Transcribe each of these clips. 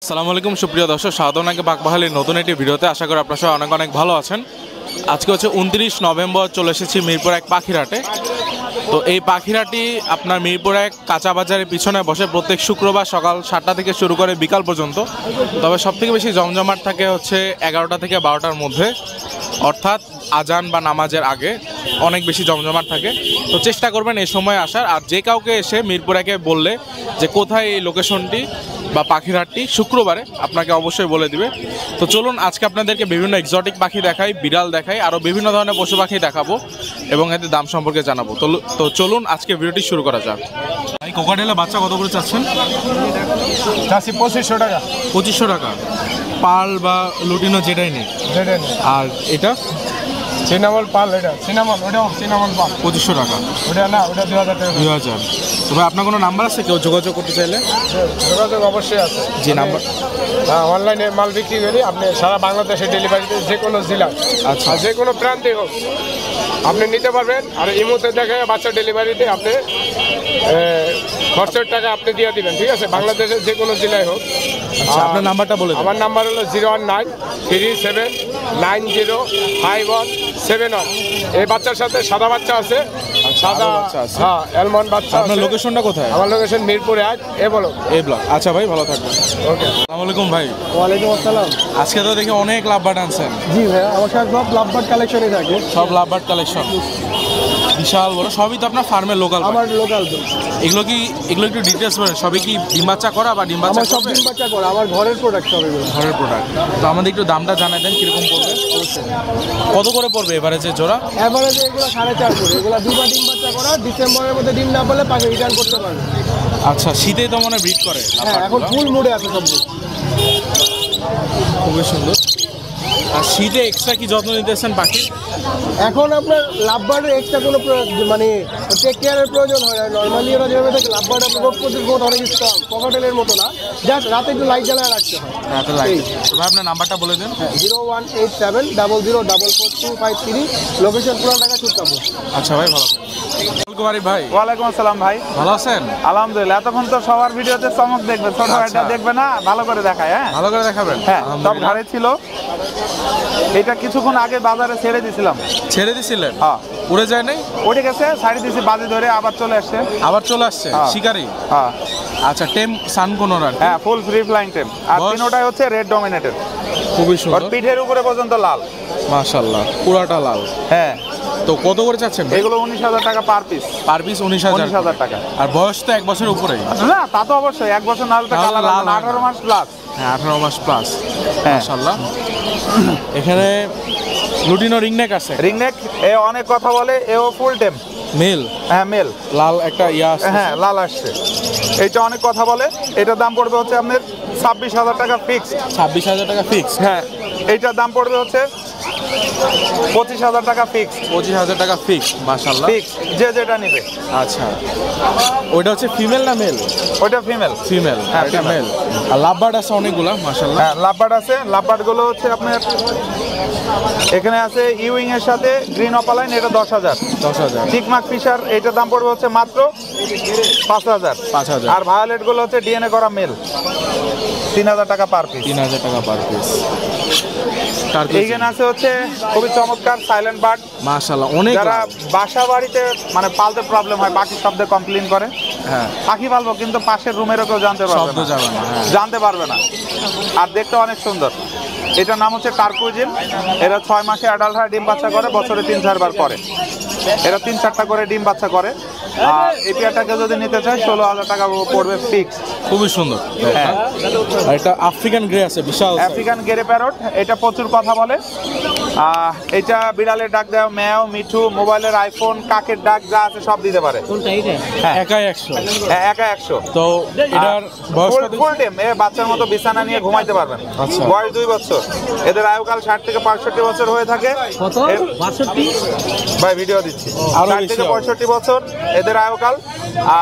আসসালামু আলাইকুম সুপ্রিয় দর্শক, স্বাগত আপনাকে বাকবাহালির নতুন একটি ভিডিওতে। আশা করি আপনারা সবাই অনেক ভালো আছেন। আজকে হচ্ছে 29 নভেম্বর, চলে এসেছি মিরপুর এক পাখিরহাটে। তো এই পাখিরহাটটি আপনার মিরপুর এক কাঁচা বাজারের পিছনে বসে প্রত্যেক শুক্রবার সকাল 7টা থেকে শুরু করে বিকাল পর্যন্ত। তবে সবথেকে বেশি জমজমাট থাকে হচ্ছে 11টা থেকে 12টার মধ্যে, অর্থাৎ আজান বা নামাজের আগে অনেক বেশি জমজমাট থাকে। তো চেষ্টা করবেন এই সময় আসার। আর যে কাউকে এসে মিরপুর একে বললে যে কোথায় এই লোকেশনটি বা পাখিরহাটটি, শুক্রবারে আপনাকে অবশ্যই বলে দিবে। তো চলুন আজকে আপনাদেরকে বিভিন্ন এক্সোটিক পাখি দেখাই, বিড়াল দেখাই, আরও বিভিন্ন ধরনের পশু পাখি দেখাবো এবং এদের দাম সম্পর্কে জানাবো। তো চলুন আজকে ভিডিওটি শুরু করা যাক। এই কোকাটেলের বাচ্চা কত করে চাচ্ছেন? 2500 টাকা। 2500 টাকা। পাল বা লুটিনো যেটাই নেই। আর এটা সিনামল পাল, এটা সিনামল, ওটাও সিনামল পাল 2500 টাকা। ওটা না, ওটা 2000 টাকা। 2000। তবে আপনার কোনো নাম্বার আছে কেউ যোগাযোগ করতে চাইলে? যোগাযোগ অবশ্যই আছে। যে নাম্বার? হ্যাঁ, অনলাইনে মাল বিক্রি করি। আপনি সারা বাংলাদেশে ডেলিভারিতে যে কোনো জেলা, আচ্ছা, যে কোনো প্রান্তে হোক আপনি নিতে পারবেন। আর এই মুহূর্তে দেখে বাচ্চা ডেলিভারিতে আপনি খরচের টাকা আপনি দিয়ে দিবেন, ঠিক আছে? বাংলাদেশের যে কোনো জেলায় হোক। আচ্ছা, আপনার নাম্বারটা বলে দিন। আমার নাম্বার হলো 01937905171। এই বাচ্চার সাথে সাদা বাচ্চা আছে, সাদা বাচ্চা আছে। হ্যাঁ, অ্যালমন্ড বাচ্চা। আপনার লোকেশনটা কোথায়? আমার লোকেশন মিরপুর 1 এ ব্লক। এই ব্লক। আচ্ছা ভাই, ভালো থাকবেন। ওকে, আসসালামু আলাইকুম ভাই। ওয়ালাইকুম আসসালাম। আজকে তো দেখি অনেক লাভবার্ড আনছেন। জি ভাই, আমার কাছে সব লাভবার্ড কালেকশনই থাকে। সব লাভবার্ড কালেকশন, বিশাল বড়। সবই তো আপনার ফার্মের লোকাল? আমার লোকাল। এগুলো একটু ডিটেলস বলেন। সবই কি ডিম বাচ্চা করা বা ডিম বাচ্চা? আমার সব ডিম বাচ্চা করা, আমার ঘরের প্রোডাক্ট সব এগুলো। ঘরের প্রোডাক্ট। তো আমাদের একটু দামটা জানাই দেন, কিরকম পড়বে? কত করে পড়বে এভারেজে জোড়া? এভারেজে এগুলো 4.5 করে। এগুলো দুবার ডিম বাচ্চা করা। ডিসেম্বরের মধ্যে ডিম না পেলে পাখি রিটার্ন করতে পারবে। আচ্ছা, শীতে তো মনে ব্রিড করে? হ্যাঁ, এখন ফুল মুডে আছে সব। খুবই সুন্দর। আর শীতে এক্সট্রা কি যত্ন নিতেছেন পাখি? এখন আপনার লাভবার্ডের এক্সট্রা কোনো মানে টেক কেয়ারের প্রয়োজন হয় না। নর্মালি ওরা যেভাবে থাকে, লাভবার্ড আপনার রোগ প্রতিরোধ অনেক কম, পকেটেলের মতো না। জাস্ট রাতে একটু লাইট জ্বালায় রাখতে হয়। রাতে লাইট। তবে আপনার নাম্বারটা বলে দেন। 01870045253। লোকেশন পুরান ঢাকা চুট্টাপুর। আচ্ছা ভাই, ভালো থাকবেন। ভাই, ওয়ালাইকুম আসসালাম ভাই, ভালো আছেন? আলহামদুলিল্লাহ। এতক্ষণ তো সবার ভিডিওতে চমক দেখবে, ছোট একটা দেখবে না, ভালো করে দেখায়। হ্যাঁ, ভালো করে দেখাবেন। হ্যাঁ, সব ঘরে ছিল। এটা কিছুক্ষণ আগে বাজারে ছেড়ে দিছিলাম। ছেড়ে দিছিলেন? হ্যাঁ। উড়ে যায় নাই? উঠে গেছে, ছাড়ি দিছি, বাজি ধরে আবার চলে আসছে। আবার চলে আসছে শিকারি? হ্যাঁ। আচ্ছা, টেম সান কোনোর? হ্যাঁ, ফুল ফ্রি ফ্লাইং টেম। আর বয়স? তিনোটাই হচ্ছে রেড ডমিনেটেড। খুবই ওর সুন্দর, পিঠের উপরে পর্যন্ত লাল। মাশাআল্লাহ, পুরাটা লাল। হ্যাঁ। তো কত করে চাচ্ছেন? এগুলো 19,000 টাকা পার পিস। পার পিস 19,000 টাকা। আর বয়স তো 1 বছরের উপরে? না, তা তো অবশ্যই 1 বছর না হলে তো কালার লাল। 18 মাস প্লাস। হ্যাঁ, 18 মাস প্লাস। হ্যাঁ। মাশাআল্লাহ। এখানে লুটিনো রিংনেক আছে। রিংনেক এ অনেক কথা বলে, এও ফুল টেম। মেল? হ্যাঁ, মেল। লাল একটা ইয়া আছে। হ্যাঁ, লাল আসছে। এইটা অনেক কথা বলে। এটার দাম পড়বে হচ্ছে আপনার 26,000 টাকা ফিক্স। 26,000 টাকা ফিক্স? হ্যাঁ, এইটার দাম পড়বে হচ্ছে 25,000 টাকা ফিক্স। 25,000 টাকা ফিক্স। মাশাআল্লাহ, ফিক্স, যে যেটা নিবে। আচ্ছা, ওইটা হচ্ছে ফিমেল না মেল? ওইটা ফিমেল। ফিমেল। হ্যাঁ, এটা মেল। আর লাভবার্ড আছে অনেকগুলা মাশাআল্লাহ। হ্যাঁ, লাভবার্ড আছে। লাভবার্ড গুলো হচ্ছে আপনার এখানে আছে ইউইং এর সাথে গ্রিন অপালাইন, এটা 10,000। 10,000। চিকমাক ফিশার, এটার দাম পড়বে হচ্ছে মাত্র 5,000। 5,000। আর ভায়োলেট গুলো হচ্ছে ডিএনএ করা মেল, 3,000 টাকা পার পিস। 3,000 টাকা পার পিস। এইখানে আছে হচ্ছে খুবই চমৎকার সাইলেন্ট বার্ড। মাশাআল্লাহ, অনেক। যারা বাসা বাড়িতে মানে পালতে প্রবলেম হয়, পাখির শব্দে কমপ্লেইন করে, হ্যাঁ, পাখি পালবো কিন্তু পাশের রুমেরও কেউ জানতে পারবে শব্দ না, যাবে না। হ্যাঁ, জানতে পারবে না। আর দেখতে অনেক সুন্দর। এটার নাম হচ্ছে টার্কুইজিন। এরা 6 মাসে অ্যাডাল্ট হয়, ডিম বাচ্চা করে, বছরে 3-4 বার করে। এরা 3-4টা করে ডিম বাচ্চা করে। আর এই পেয়ারটাকে যদি নিতে চায় 16,000 টাকা পড়বে ফিক্স। খুবই সুন্দর। হ্যাঁ। আর এটা আফ্রিকান গ্রে আছে, বিশাল। আফ্রিকান গেরে প্যারট, এটা প্রচুর কথা বলে। এটা বিড়ালের ডাক দেয়, ম্যাও, মিঠু, মোবাইলের আইফোন, কাকের ডাক যা আছে সব দিতে পারে। হ্যাঁ, একাই 100? হ্যাঁ, একা 100। তো এটার বয়স কত? ফুল টেম। এ বাচ্চার মতো বিছানা নিয়ে ঘুমাইতে পারবেন। আচ্ছা। বয়স 2 বছর। এদের আয়ুকাল 60 থেকে 65 বছর হয়ে থাকে। ভাই ভিডিও দিচ্ছি। 60 থেকে 65 বছর এদের আয়ুকাল।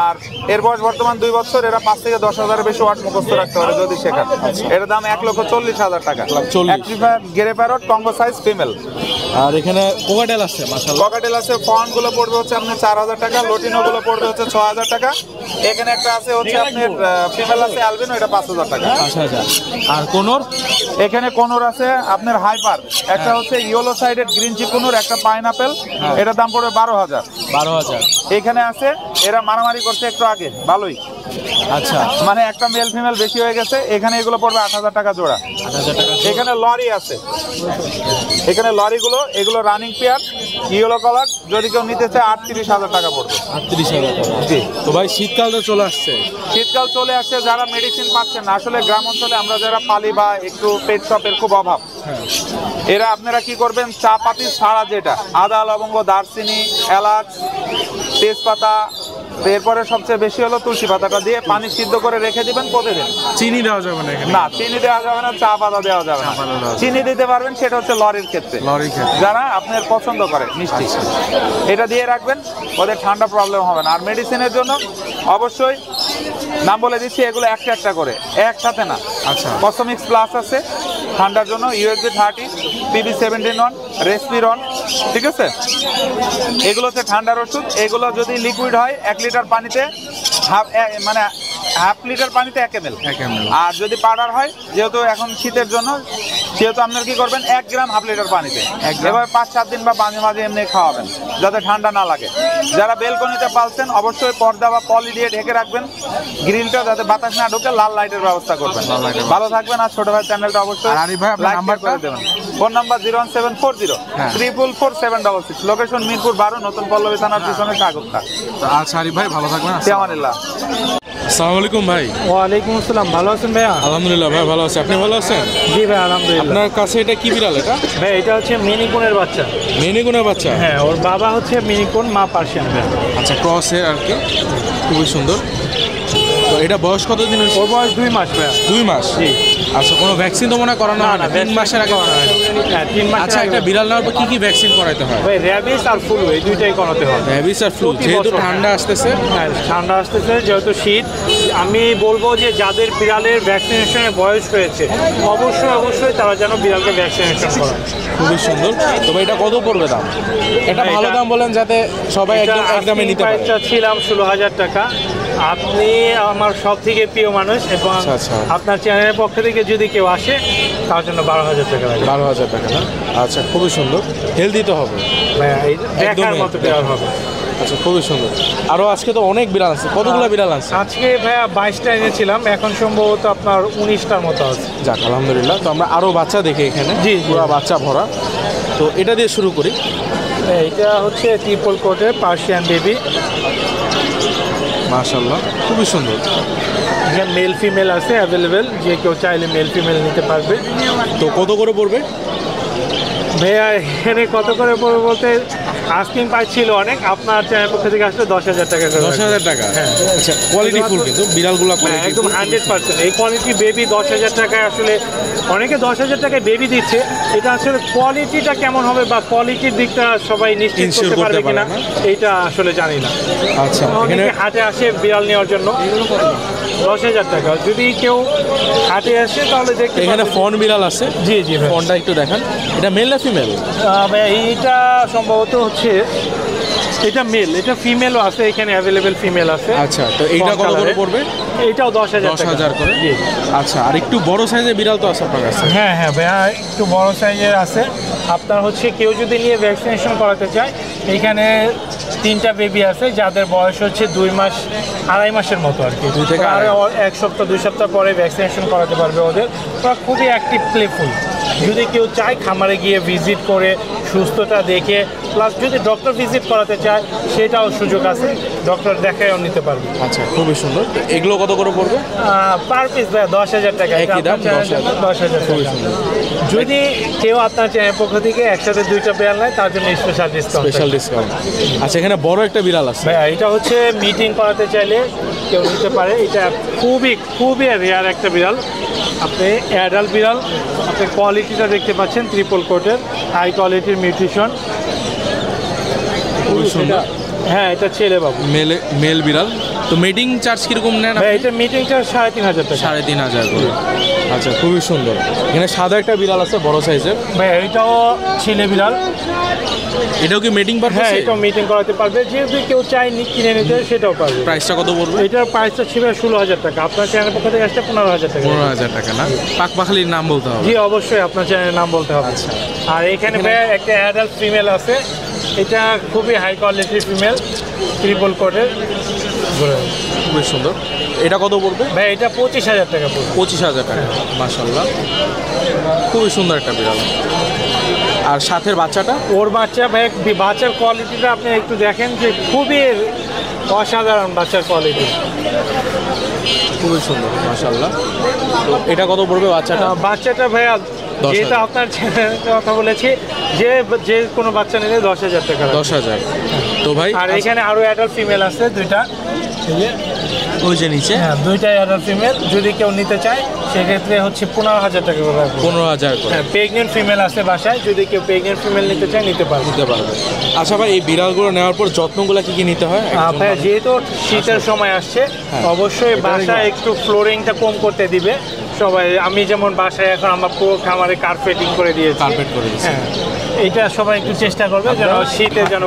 আর এর বয়স বর্তমান 2 বছর। এরা 5 থেকে 10,000-এর বেশি ওয়াট মুখস্থ রাখতে পারে যদি শেখান। এর দাম 1,40,000 টাকা। $1,40,000 grey parrot, Congo size, female. Pineapple. আর এখানে কোকাটেল আছে মাশাআল্লাহ। ককাটেল আছে, ফন গুলো পড়বে হচ্ছে আপনার 4000 টাকা, লটিনো গুলো পড়বে হচ্ছে 6000 টাকা। এখানে একটা আছে হচ্ছে আপনার ফিমেল আছে অ্যালবিনো, এটা 5000 টাকা। আচ্ছা। আর কোনোর এখানে কোনোর আছে আপনার হাইপার, একটা হচ্ছে ইয়েলো সাইডেড গ্রিন চিকুনোর, একটা পাইনাপেল, এটার দাম পড়বে 12000। 12000। এখানে আছে, এরা মারামারি করছে একটু আগে ভালোই, আচ্ছা, মানে একটা মেল ফিমেল বেশি হয়ে গেছে। এখানে এগুলো পড়বে 8000 টাকা জোড়া। 8000 টাকা। এখানে লরি আছে, এখানে লরিগুলো এগুলো রানিং পেয়ার, ইয়েলো কালার, যদি কেউ নিতে চায় 38000 টাকা পড়বে। 38000 টাকা। জি। তো ভাই শীতকাল তো চলে আসছে, শীতকাল চলে আসছে, যারা মেডিসিন পাচ্ছেন না, আসলে গ্রাম অঞ্চলে আমরা যারা পালি বা একটু পেট শপের খুব অভাব, এরা আপনারা কি করবেন, চা পাতি ছাড়া যেটা আদা, লবঙ্গ, দারচিনি, এলাচ, তেজপাতা, এরপরে সবচেয়ে বেশি হলো তুলসী পাতাটা দিয়ে পানি সিদ্ধ করে রেখে দিবেন প্রতিদিন। চিনি দেওয়া যাবে না এখানে? না, চিনি দেওয়া যাবে না, চা পাতা দেওয়া যাবে না। চিনি দিতে পারবেন, সেটা হচ্ছে লরির ক্ষেত্রে, লরির ক্ষেত্রে যারা আপনার পছন্দ করে মিষ্টি, এটা দিয়ে রাখবেন, ওদের ঠান্ডা প্রবলেম হবে না। আর মেডিসিনের জন্য অবশ্যই নাম বলে দিচ্ছি, এগুলো একটা একটা করে, একসাথে না। আচ্ছা। কসমিক্স প্লাস আছে ঠান্ডার জন্য, ইউএসবি 30, পিবি 17 রেসপিরন, ঠিক আছে? এগুলো হচ্ছে ঠান্ডার ওষুধ। এগুলো যদি লিকুইড হয় 1 লিটার পানিতে হাফ লিটার পানিতে 1 ml। আর যদি পাউডার হয়, যেহেতু এখন শীতের জন্য, সেহেতু আপনার কি করবেন, 1 গ্রাম হাফ লিটার পানিতে, এভাবে 5-7 দিন বা মাঝে মাঝে এমনি খাওয়াবেন, যাতে ঠান্ডা না লাগে। যারা বেলকনিতে পালছেন, অবশ্যই পর্দা বা পলি দিয়ে ঢেকে রাখবেন গ্রিলটা, যাতে বাতাস না ঢোকে। লাল লাইটের ব্যবস্থা করবেন। ভালো থাকবেন। আর ছোট ভাই চ্যানেলটা অবশ্যই লাইক করে দেবেন। ফোন নাম্বার 01740-344-766, লোকেশন মিরপুর 12, নতুন পল্লবী থানার পিছনে কাগজটা। আচ্ছা আরিফ ভাই, ভালো থাকবেন। সিয়ামানিল্লাহ। আসসালামু আলাইকুম ভাই। ওয়ালাইকুম আসসালাম, ভালো আছেন ভাইয়া? আলহামদুলিল্লাহ ভাই, ভালো আছি। আপনি ভালো আছেন? জি ভাই, আলহামদুলিল্লাহ। আপনার কাছে এটা কি বিড়াল? এটা ভাই এটা হচ্ছে মিনিকুনের বাচ্চা। মিনিকুনের বাচ্চা? হ্যাঁ, ওর বাবা হচ্ছে মিনিকুন, মা পার্সিয়ান। আচ্ছা, ক্রসের আর কি, খুবই সুন্দর। তো এটা বয়স কতদিন হয়েছে? ওর বয়স 2 মাস ভাইয়া। 2 মাস? জি। আচ্ছা, কোনো ভ্যাকসিন তো মনে হয় করানো হয় না? 3 মাসের আগে করানো হয়? হ্যাঁ, 3 মাস। আচ্ছা, একটা বিড়াল নেওয়ার পর কি কি ভ্যাকসিন করাতে হয়? ভাই র্যাবিস আর ফ্লু, এই দুইটাই করাতে হবে। র্যাবিস আর ফ্লু, প্রতি যেহেতু বছর। ঠান্ডা আসতেছে। হ্যাঁ, ঠান্ডা আসতেছে, যেহেতু শীত, আমি বলবো যে যাদের বিড়ালের ভ্যাকসিনেশনের বয়স হয়েছে, অবশ্যই তারা যেন বিড়ালকে ভ্যাকসিনেশন করায়। খুবই সুন্দর। তবে এটা কত পড়বে দাম? এটা ভালো দাম বলেন, যাতে সবাই একদমে নিতে পারে। এটা ছিলাম 16,000 টাকা। আপনি আমার সব থেকে প্রিয় মানুষ, এবং আচ্ছা। আপনার চ্যানেলের পক্ষ থেকে যদি কেউ আসে, তার জন্য 12,000 টাকা লাগবে। 12,000 টাকা না? আচ্ছা, খুবই সুন্দর। হেলদি তো হবে? ভাইয়া, এই দেখার একদমই। মতো বিড়াল হবে। আচ্ছা, খুবই সুন্দর। আরও আজকে তো অনেক বিড়াল আছে, কতগুলো বিড়াল আছে? আজকে ভাইয়া 22টা এনেছিলাম, এখন সম্ভবত আপনার 19টার মতো আছে। যাক, আলহামদুলিল্লাহ। তো আমরা আরও বাচ্চা দেখি এখানে, জি। পুরো বাচ্চা ভরা। তো এটা দিয়ে শুরু করি। এইটা হচ্ছে ট্রিপল কোটের পার্সিয়ান বেবি। মাশাআল্লাহ, খুবই সুন্দর। এখানে মেল ফিমেল আছে অ্যাভেলেবেল, যে কেউ চাইলে মেল ফিমেল নিতে পারবে। তো কত করে পড়বে? ভাইয়া এখানে কত করে পড়বে বলতে, আস্কিং প্রাইস ছিল অনেক, আপনার চ্যানেল পক্ষ থেকে আসলে 10,000 টাকা করে। 10,000 টাকা? হ্যাঁ। আচ্ছা, কোয়ালিটি ফুল কিন্তু বিড়ালগুলো একদম 100%। এই কোয়ালিটি বেবি 10,000 টাকায়, আসলে অনেকে 10,000 টাকায় বেবি দিচ্ছে, এটা আসলে কোয়ালিটিটা কেমন হবে বা কোয়ালিটির দিকটা সবাই নিশ্চিত করতে পারবে কিনা, এইটা আসলে জানি না। আচ্ছা, এখানে অনেকে হাটে আসে বিড়াল নেওয়ার জন্য, 10,000 টাকা। যদি কেউ হাটে আসে তাহলে দেখতে এখানে পারবে। ফন বিড়াল আছে। জি জি ভাই। ফনটা একটু দেখান। এটা মেল না ফিমেল? ভাই এইটা সম্ভবত হচ্ছে, এটা মেল, এটা ফিমেলও আছে, এখানে অ্যাভেলেবেল ফিমেল আছে। আচ্ছা, তো এইটা কত করে পড়বে? এইটাও 10,000 টাকা। 10,000 করে? জি। আচ্ছা, আর একটু বড় সাইজের বিড়াল তো আছে আপনার কাছে? হ্যাঁ ভাইয়া, একটু বড় সাইজের আছে। আপনার হচ্ছে কেউ যদি নিয়ে ভ্যাকসিনেশন করাতে চায়, এখানে 3টা বেবি আছে, যাদের বয়স হচ্ছে 2 মাস 2.5 মাসের মতো আর কি। 2 থেকে 1 সপ্তাহ 2 সপ্তাহ পরে ভ্যাকসিনেশন করাতে পারবে ওদের। ওরা খুবই অ্যাক্টিভ, প্লেফুল। যদি কেউ চায় খামারে গিয়ে ভিজিট করে সুস্থতা দেখে, প্লাস যদি ডক্টর ভিজিট করাতে চায়, সেটাও সুযোগ আছে, ডক্টর দেখায়ও নিতে পারবে। আচ্ছা, খুবই সুন্দর। তো এগুলো কত করে পড়বে? পার পিস ভাই 10,000 টাকা। একই দাম? 10,000 খুবই টাকা। সুন্দর। যদি কেউ আপনার চ্যানেল পক্ষ থেকে একসাথে 2টা বিড়াল নেয়, তার জন্য স্পেশাল ডিসকাউন্ট। Special discount. আচ্ছা, এখানে বড় একটা বিড়াল আছে। ভাইয়া এটা হচ্ছে মিটিং করাতে চাইলে কেউ নিতে পারে। এটা খুবই রেয়ার একটা বিড়াল। আপনি অ্যাডাল্ট বিড়াল, আপনি কোয়ালিটিটা দেখতে পাচ্ছেন, ট্রিপল কোটের, হাই কোয়ালিটির মিউট্রিশন। খুবই সুন্দর। হ্যাঁ, এটা ছেলে বাবু। মেল বিড়াল। তো তো মিটিং চার্জ কিরকম নেন ভাই এটা মিটিং চার্জ 3,500 টাকা। 3,500 করে। আচ্ছা, খুবই সুন্দর। এখানে সাদা একটা বিড়াল আছে বড় সাইজের। ভাই এটাও ছেলে বিড়াল। এটাও কি মিটিং পারবে? হ্যাঁ, এটাও মিটিং করাতে পারবে, যদি কেউ চায় কিনে নিতে সেটাও পারবে। প্রাইসটা কত পড়বে? এটার প্রাইসটা ছিল 16,000 টাকা, আপনার চ্যানেলের পক্ষ থেকে আসছে 15,000 টাকা। 15,000 টাকা না? পাখপাখালির নাম বলতে হবে। জি অবশ্যই আপনার চ্যানেলের নাম বলতে হবে। আচ্ছা। আর এখানে ভাই একটা অ্যাডাল্ট ফিমেল আছে, এটা খুবই হাই কোয়ালিটির ফিমেল, ট্রিপল কোটের। খুবই সুন্দর। এটা কত পড়বে? ভাই এটা 25,000 টাকা পড়বে। 25,000 টাকা। মাশাআল্লাহ, খুবই সুন্দর একটা বিড়াল। আর সাথের বাচ্চাটা? ওর বাচ্চা ভাই, বাচ্চার কোয়ালিটিটা আপনি একটু দেখেন যে খুবই অসাধারণ বাচ্চার কোয়ালিটি। খুবই সুন্দর মাশাআল্লাহ। তো এটা কত পড়বে বাচ্চাটা? বাচ্চাটা ভাইয়া 10,000 যেটা আপনার চ্যানেলের কথা বলেছি, যে কোনো বাচ্চা নিলে 10,000 টাকা। 10,000। তো ভাই আর এখানে আরো অ্যাডাল্ট ফিমেল আছে দুইটা, ওই যে নিচে। হ্যাঁ দুইটাই অ্যাডাল্ট ফিমেল, যদি কেউ নিতে চায় সেক্ষেত্রে হচ্ছে 15,000 টাকা করে রাখবো। 15,000 করে। হ্যাঁ, প্রেগনেন্ট ফিমেল আছে বাসায়, যদি কেউ প্রেগনেন্ট ফিমেল নিতে চায় নিতে পারবে। নিতে পারবে। আচ্ছা ভাই, এই বিড়ালগুলো নেওয়ার পর যত্নগুলো কি কি নিতে হয়? ভাই যেহেতু শীতের সময় আসছে, অবশ্যই বাসায় একটু ফ্লোরিংটা কম করতে দিবে সবাই। আমি যেমন বাসায় এখন আমার পুরো খামারে কার্পেটিং করে দিয়েছি। কার্পেট করে দিয়েছি। হ্যাঁ, এটা সবাই একটু চেষ্টা করবে যেন শীতে যেন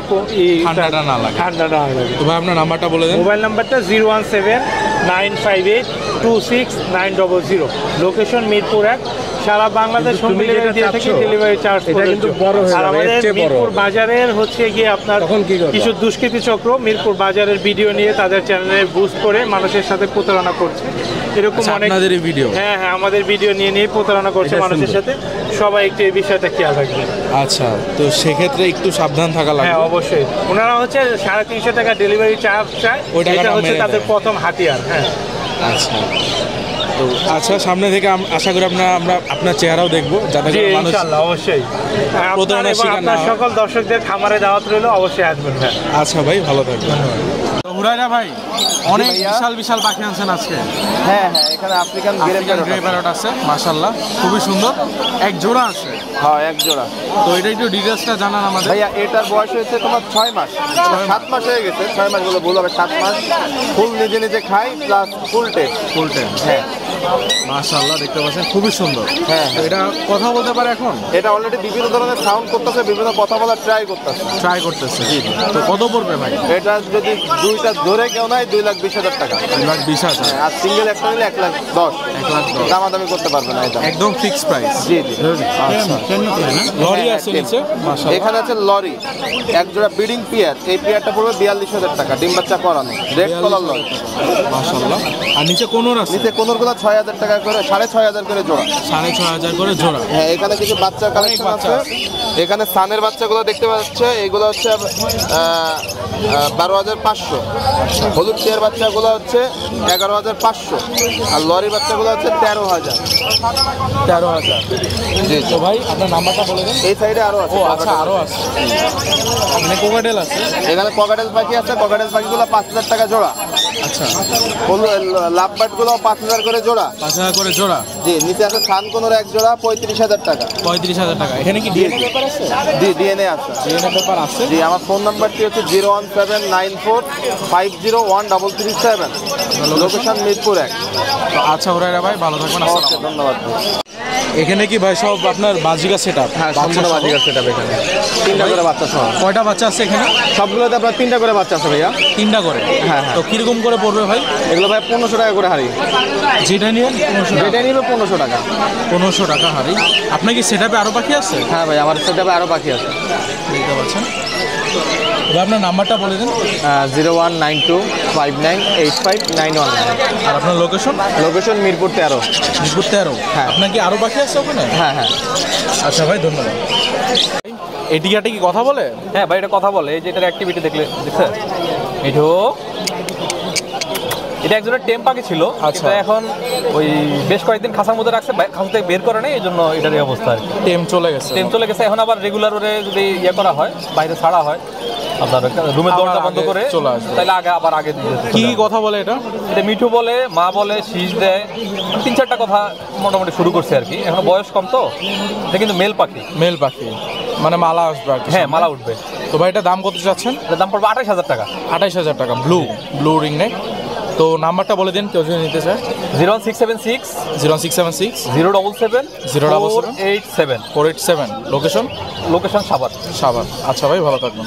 ঠান্ডাটা না লাগে। ঠান্ডাটা না লাগে। তো ভাই আপনার নাম্বারটা বলে দেন। মোবাইল নাম্বারটা 017-958-26900। লোকেশন মিরপুর 1। সারা বাংলাদেশ হোম ডেলিভারি দিয়ে থাকি, ডেলিভারি চার্জ কিন্তু বড় হয়ে যাবে। আর আমাদের মিরপুর বাজারের হচ্ছে গিয়ে আপনার কিছু দুষ্কৃতী চক্র মিরপুর বাজারের ভিডিও নিয়ে তাদের চ্যানেলে বুস্ট করে মানুষের সাথে প্রতারণা করছে, এরকম অনেক। আপনাদের এই ভিডিও? হ্যাঁ হ্যাঁ, আমাদের ভিডিও নিয়ে প্রতারণা করছে মানুষের সাথে। সবাই একটু এই বিষয়টা খেয়াল রাখবে। আচ্ছা, তো সেক্ষেত্রে একটু সাবধান থাকা লাগবে। হ্যাঁ অবশ্যই। ওনারা হচ্ছে 350 টাকা ডেলিভারি চার্জ চায়, ওই টাকাটা এটা হচ্ছে মেরে তাদের দেয়। প্রথম হাতিয়ার। হ্যাঁ আচ্ছা। তো আচ্ছা, সামনে থেকে আশা করি আমরা আপনার চেহারাও দেখবো, যাতে জি করে মানুষ ইনশাআল্লাহ অবশ্যই। আপনার প্রতারণার এবং শিকার না আপনার হয়। সকল দর্শকদের খামারে দাওয়াত রইল, অবশ্যই আসবেন। হ্যাঁ আচ্ছা ভাই, ভালো থাকবেন। তো হুরাইরা ভাই, অনেক ভাইয়া। বিশাল বিশাল পাখি আনছেন আজকে। হ্যাঁ হ্যাঁ, এখানে আফ্রিকান আফ্রিকান গ্রে প্যারট আছে মাশাআল্লাহ, খুবই সুন্দর। এক জোড়া আছে। হ্যাঁ, এক জোড়া। তো এটা একটু ডিটেলসটা জানান আমাদের। ভাইয়া এটার বয়স হয়েছে তোমার 6 মাস, 7 মাস হয়ে গেছে। 6 মাস বলে ভুল হবে, 7 মাস। ফুল নিজে নিজে খায়, plus full tape. Full time. হ্যাঁ মাশাআল্লাহ, দেখতে পাচ্ছেন খুবই সুন্দর। হ্যাঁ, তো এটা কথা বলতে পারে এখন? এটা অলরেডি বিভিন্ন ধরনের সাউন্ড করতেছে, বিভিন্ন কথা বলার ট্রাই করতেছে। ট্রাই করতেছে। তো কত পড়বে ভাই? এটা যদি দুইটা ধরে কেউ নেয় 2,20,000 টাকা। 2,20,000। আর সিঙ্গেল একটা নিলে 1,10,000। 1,10,000 দামাদামি করতে পারবে না এটা। একদম ফিক্স প্রাইস। জি জি। আচ্ছা, লরি আছে নিচে মাশাআল্লাহ। এখানে আছে লরি, এক জোড়া ব্রিডিং পেয়ার। এই পেয়ারটা পড়বে 42,000 টাকা, ডিম বাচ্চা করানো, রেড কলার লরি মাশাআল্লাহ। আর নিচে কোনোর আছে? নিচে কোনরগুলো 6,000 টাকা করে, 6,500 করে জোড়া। 6,500 করে জোড়া। হ্যাঁ, এখানে কিছু বাচ্চার কালেকশন বাচ্চা আছে। এখানে সানের বাচ্চাগুলো দেখতে পাচ্ছে, এগুলো হচ্ছে 12,500। হলুদ টিয়ার বাচ্চাগুলো হচ্ছে 11,500। আর লরি বাচ্চাগুলো হচ্ছে 13,000। 13,000। জি তো ভাই আপনার নাম্বারটা বলে দেন। এই সাইডে আরো আছে। ও আচ্ছা, আরো আছে। মানে কোকাটেল আছে? এখানে ককাটেল পাখি আছে। ককাটেল পাখিগুলো 5,000 টাকা জোড়া। আচ্ছা, লাভবার্ডগুলো 5,000 করে জোড়া। 5,000 করে জোড়া। জি, নিচে আছে সানকোনোর এক জোড়া 35,000 টাকা। 35,000 টাকা। এখানে কি ডিএনএ পেপার আছে? জি, ডিএনএ আছে। ডিএনএ পেপার আছে। জি, আমার ফোন নাম্বারটি হচ্ছে 01794501337। লোকেশন মিরপুর 1। তো আচ্ছা হুরাইরা ভাই, ভালো থাকবেন। ওকে, আসসালাম। ধন্যবাদ। এখানে কি ভাই সব আপনার বাজিকা সেটআপ? হ্যাঁ, সম্পূর্ণ বাজিকার সেটআপ এখানে। 3টা করে বাচ্চা সহ। কয়টা বাচ্চা আছে এখানে? সবগুলোতে আপনার 3টা করে বাচ্চা আছে ভাইয়া। 3টা করে। হ্যাঁ। তো কিরকম করে পড়বে ভাই? এগুলো ভাই 1500 টাকা করে হারি। যেটা নিয়ে 1500 টাকা। যেটা নিবে 1500 টাকা। 1500 টাকা হারি। আপনার কি সেটআপে আরো পাখি আছে? হ্যাঁ ভাই, আমার সেটআপে আরো পাখি আছে। দেখতে পাচ্ছেন। তো আপনার নাম্বারটা বলে দিন। 0192598591। আর আপনার লোকেশন? লোকেশন মিরপুর 13। মিরপুর 13। হ্যাঁ। আপনার কি আরো পাখি আছে ওখানে? হ্যাঁ হ্যাঁ। আচ্ছা ভাই, ধন্যবাদ। এই টিকাটা কি কথা বলে? হ্যাঁ ভাই, এটা কথা বলে। এই যে এটার অ্যাক্টিভিটি দেখছেন, এটা একজনের টেম পাখি ছিল। আচ্ছা। এটা এখন ওই বেশ কয়েকদিন খাঁচার মধ্যে রাখছে, খাঁচা থেকে বের করে নেই, এই জন্য এটার এই অবস্থা আর কি। টেম চলে গেছে। টেম চলে গেছে। এখন আবার রেগুলার ওরে যদি ইয়ে করা হয়, বাইরে ছাড়া হয়, আপনার রুমের আবার দরজা বন্ধ আগে করে চলে আসবে। তাহলে আগে কি কথা বলে এটা? এটা মিঠু বলে, মা বলে, শীষ দেয়, 3-4টা কথা মোটামুটি শুরু করছে আর কি। এখন বয়স কম তো। এটা কিন্তু মেল পাখি। মেল পাখি, মানে মালা আসবে আর কি। হ্যাঁ, মালা উঠবে। তো ভাই এটা দাম কত চাচ্ছেন? এটার দাম পড়বে 28,000 টাকা। 28,000 টাকা। Blue ring neck. তো নাম্বারটা বলে দিন কেউ যদি নিতে চায়। 01676 01676 077 077 487 487। লোকেশন? লোকেশন সাভার। সাভার। আচ্ছা ভাই, ভালো থাকবেন।